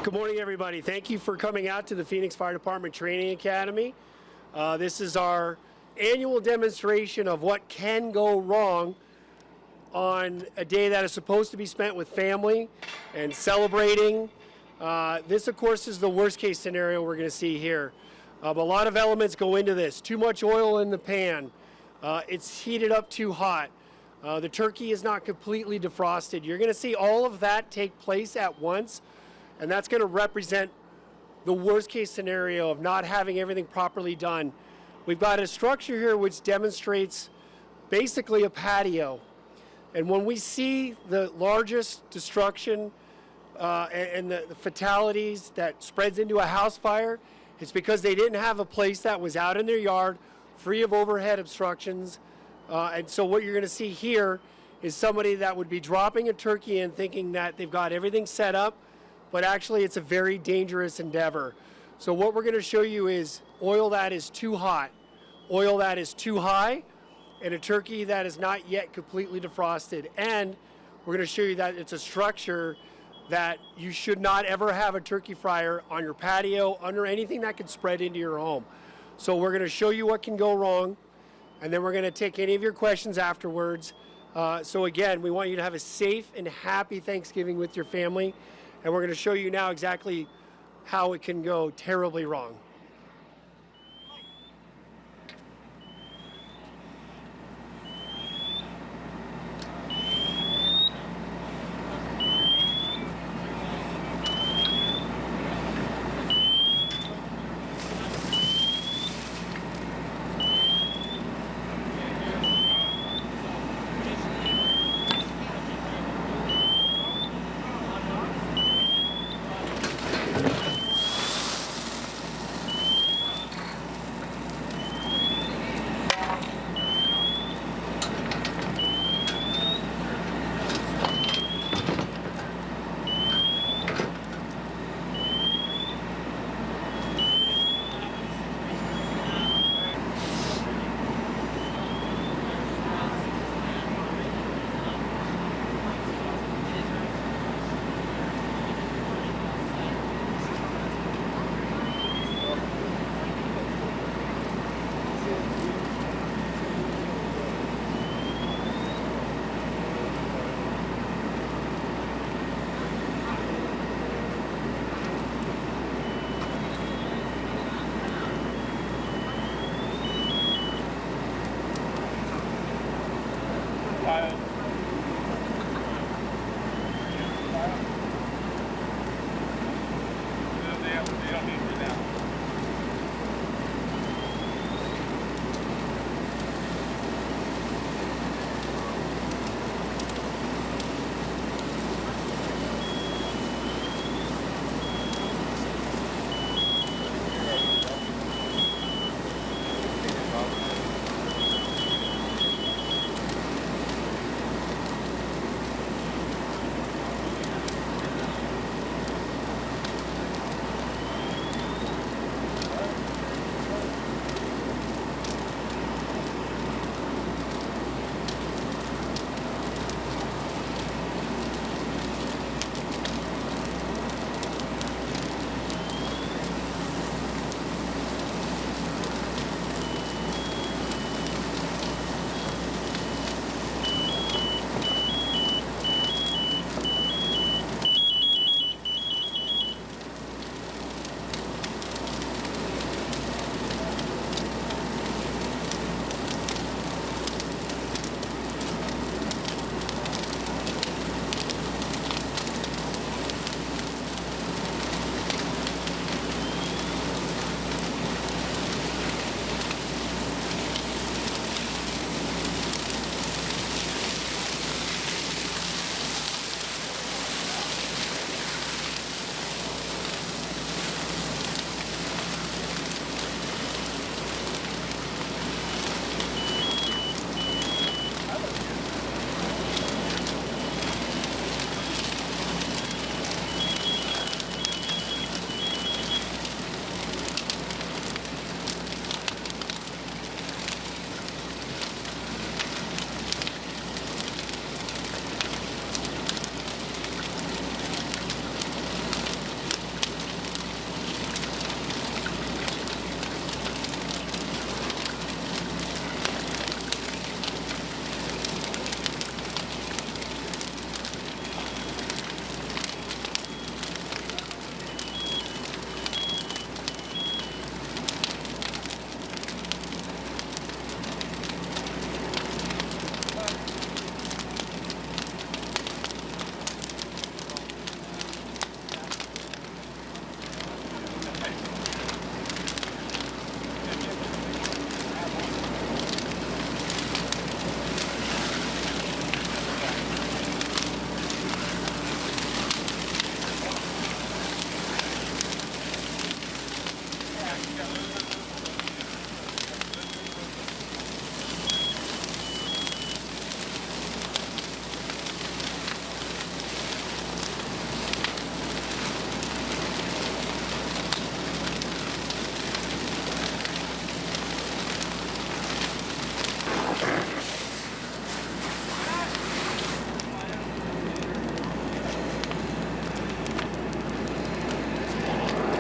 Good morning, everybody. Thank you for coming out to the Phoenix Fire Department Training Academy. This is our annual demonstration of what can go wrong on a day that is supposed to be spent with family and celebrating. This, of course, is the worst case scenario we're going to see here. But a lot of elements go into this. Too much oil in the pan. It's heated up too hot. The turkey is not completely defrosted. You're going to see all of that take place at once. And that's going to represent the worst case scenario of not having everything properly done. We've got a structure here which demonstrates basically a patio. And when we see the largest destruction and the fatalities that spreads into a house fire, it's because they didn't have a place that was out in their yard, free of overhead obstructions. And so what you're going to see here is somebody that would be dropping a turkey in thinking that they've got everything set up, but actually it's a very dangerous endeavor. So what we're going to show you is oil that is too hot, oil that is too high, and a turkey that is not yet completely defrosted. And we're going to show you that it's a structure that you should not ever have a turkey fryer on your patio, under anything that could spread into your home. So we're going to show you what can go wrong, and then we're going to take any of your questions afterwards. So again, we want you to have a safe and happy Thanksgiving with your family. And we're going to show you now exactly how it can go terribly wrong.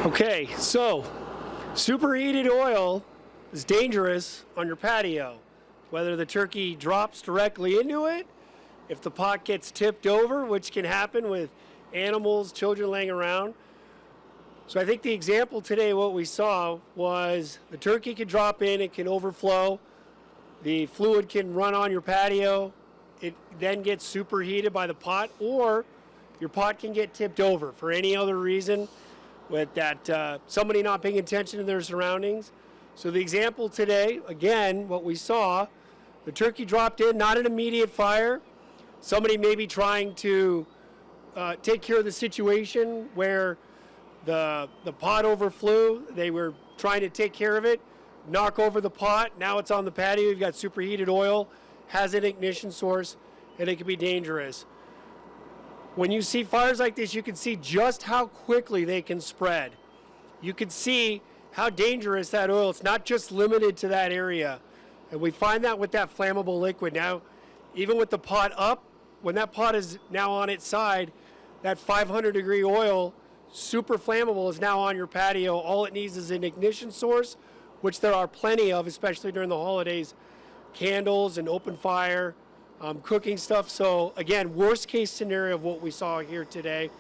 Okay, so superheated oil is dangerous on your patio. Whether the turkey drops directly into it, if the pot gets tipped over, which can happen with animals, children laying around. So I think the example today, what we saw was the turkey can drop in, it can overflow, the fluid can run on your patio, it then gets superheated by the pot, or your pot can get tipped over for any other reason, with that somebody not paying attention to their surroundings. So the example today, again, what we saw, the turkey dropped in, not an immediate fire. Somebody may be trying to take care of the situation where the pot overflew. They were trying to take care of it, knock over the pot. Now it's on the patio. You've got superheated oil, has an ignition source, and it can be dangerous. When you see fires like this, you can see just how quickly they can spread. You can see how dangerous that oil is. It's not just limited to that area. And we find that with that flammable liquid. Now, even with the pot up, when that pot is now on its side, that 500-degree oil, super flammable, is now on your patio. All it needs is an ignition source, which there are plenty of, especially during the holidays. Candles and open fire. Cooking stuff. So again, worst case scenario of what we saw here today.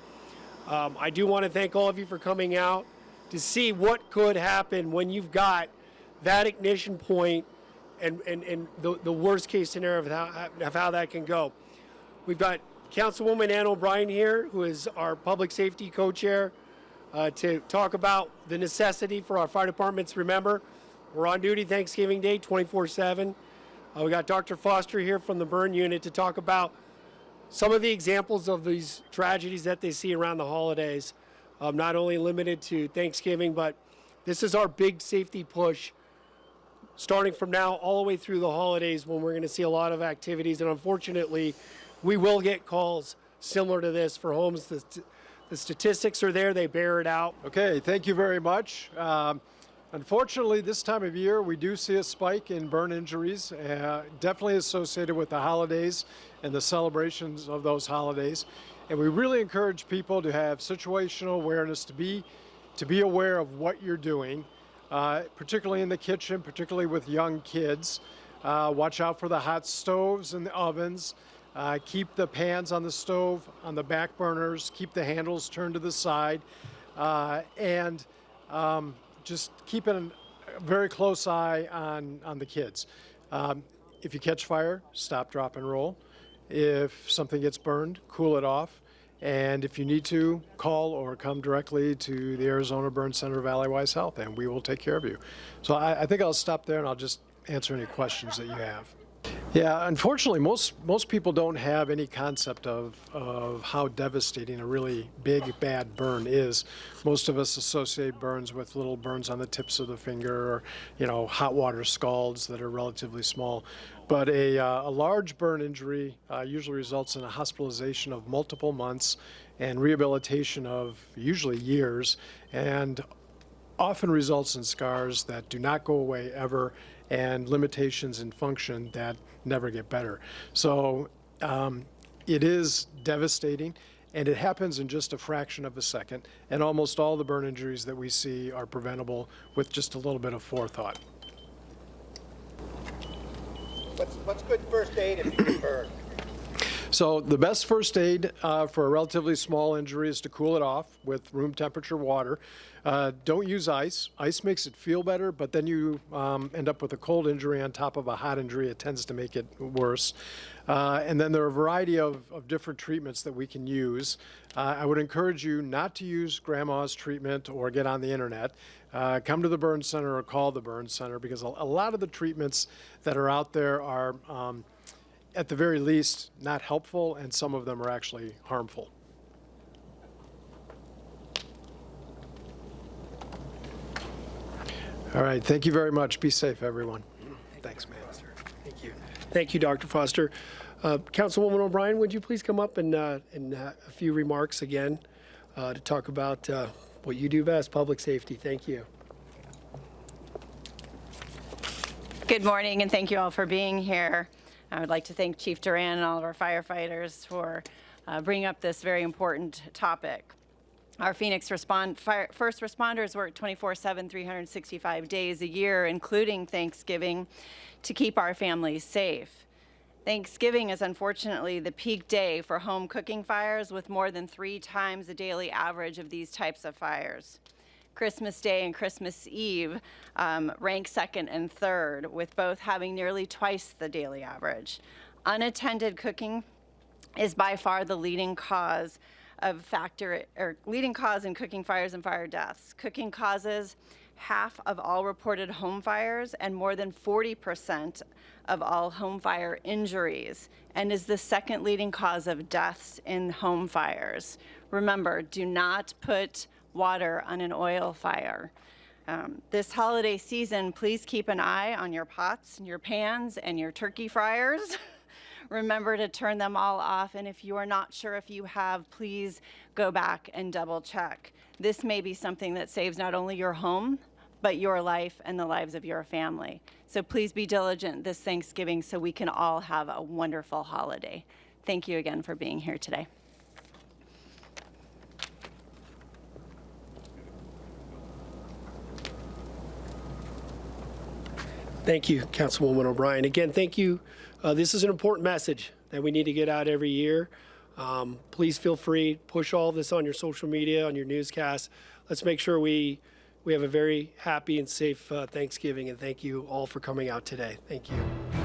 I do want to thank all of you for coming out to see what could happen when you've got that ignition point and the worst case scenario of how that can go. We've got Councilwoman Ann O'Brien here, who is our public safety co-chair, to talk about the necessity for our fire departments. Remember, we're on duty Thanksgiving Day 24/7. We got Dr. Foster here from the burn unit to talk about some of the examples of these tragedies that they see around the holidays, not only limited to Thanksgiving, but this is our big safety push starting from now all the way through the holidays, when we're going to see a lot of activities. And unfortunately, we will get calls similar to this for homes. The statistics are there. They bear it out. Okay, thank you very much. Unfortunately, this time of year, we do see a spike in burn injuries, definitely associated with the holidays and the celebrations of those holidays. And we really encourage people to have situational awareness, to be aware of what you're doing, particularly in the kitchen, particularly with young kids. Watch out for the hot stoves and the ovens. Keep the pans on the stove, on the back burners. Keep the handles turned to the side. Just keep a very close eye on the kids. If you catch fire, stop, drop, and roll. If something gets burned, cool it off. And if you need to, call or come directly to the Arizona Burn Center, Valleywise Health, and we will take care of you. So I think I'll stop there, and I'll just answer any questions that you have. Yeah, unfortunately, most people don't have any concept of how devastating a really big, bad burn is. Most of us associate burns with little burns on the tips of the finger, or hot water scalds that are relatively small. But a large burn injury usually results in a hospitalization of multiple months and rehabilitation of usually years, and often results in scars that do not go away ever, and limitations in function that never get better. So it is devastating, and it happens in just a fraction of a second. And almost all the burn injuries that we see are preventable with just a little bit of forethought. What's good first aid if you get burned? So the best first aid for a relatively small injury is to cool it off with room temperature water. Don't use ice. Ice makes it feel better, but then you end up with a cold injury on top of a hot injury. It tends to make it worse. And then there are a variety of different treatments that we can use. I would encourage you not to use grandma's treatment or get on the internet. Come to the burn center or call the burn center, because a lot of the treatments that are out there are at the very least not helpful, and some of them are actually harmful. All right, thank you very much. Be safe, everyone. Thanks, man. Thank you. Thank you, Dr. Foster. Councilwoman O'Brien, would you please come up and a few remarks again to talk about what you do best, public safety. Thank you. Good morning, and thank you all for being here. I would like to thank Chief Duran and all of our firefighters for bringing up this very important topic. Our Phoenix first responders work 24/7, 365 days a year, including Thanksgiving, to keep our families safe. Thanksgiving is unfortunately the peak day for home cooking fires, with more than 3 times the daily average of these types of fires. Christmas Day and Christmas Eve rank second and third, with both having nearly twice the daily average. Unattended cooking is by far the leading cause in cooking fires and fire deaths. Cooking causes half of all reported home fires and more than 40% of all home fire injuries, and is the second leading cause of deaths in home fires. Remember, do not put water on an oil fire. This holiday season, please keep an eye on your pots and your pans and your turkey fryers. Remember to turn them all off, and if you are not sure if you have, please go back and double check. This may be something that saves not only your home, but your life and the lives of your family. So please be diligent this Thanksgiving so we can all have a wonderful holiday. Thank you again for being here today. Thank you, Councilwoman O'Brien. Again, thank you. This is an important message that we need to get out every year. Please feel free, push all this on your social media, on your newscasts. Let's make sure we have a very happy and safe Thanksgiving, and thank you all for coming out today. Thank you.